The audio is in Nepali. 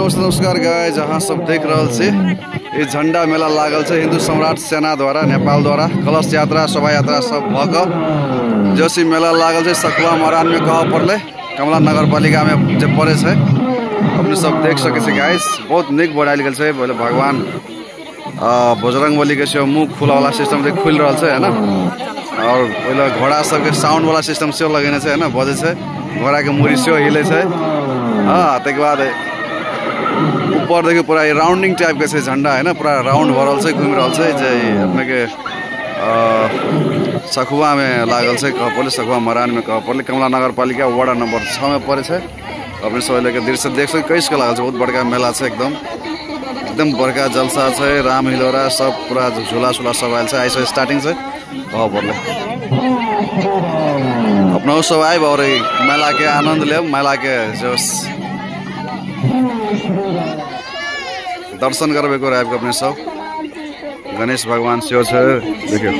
नमस्ते नमस्कार गाइस, जहाँ सब देख रहल छी ये झंडा मेला लागल छे हिंदू सम्राट सेना द्वारा नेपाल द्वारा कलश यात्रा शोभा यात्रा सब भक जोशी मेला लागल छे सखुआ मरान में कह पड़ले कमला नगर पालिका में जे पड़े छे अपने सब देख सके छे गाइस। बहुत निक बनायल गेल छे। बोले भगवान बजरंगबली के से मुंह खुला वाला सिस्टम से खुल रहल छे है ना, और पहले घोड़ा सब के साउंड वाला सिस्टम से लगेने छे है ना, बजे छे घोड़ा के मुड़ी से हिले छे। हाँ तक बाद ऊपर देखिए पूरा राउंडिंग टाइप के झंडा है ना, पूरा राउंड भरल से घूम रहा है जे अपने के सखुआ में लागल से कह पड़े सखुआ मरान में कह पड़े कमला नगर पालिका वार्ड नंबर 6 में पड़े छे। अपने सब लेके दृश्य देख सके कैसे लागल छे। बहुत बड़का मेला छे, एकदम बड़का जलसा छे। राम हिलोरा सब पूरा झूला झूला सब आयल छे। ऐसे स्टार्टिंग से कह पड़े अपना सब आए और मेला के आनंद ले, मेला के जो दर्शन करबे को अपने सब गणेश भगवान से देखियो।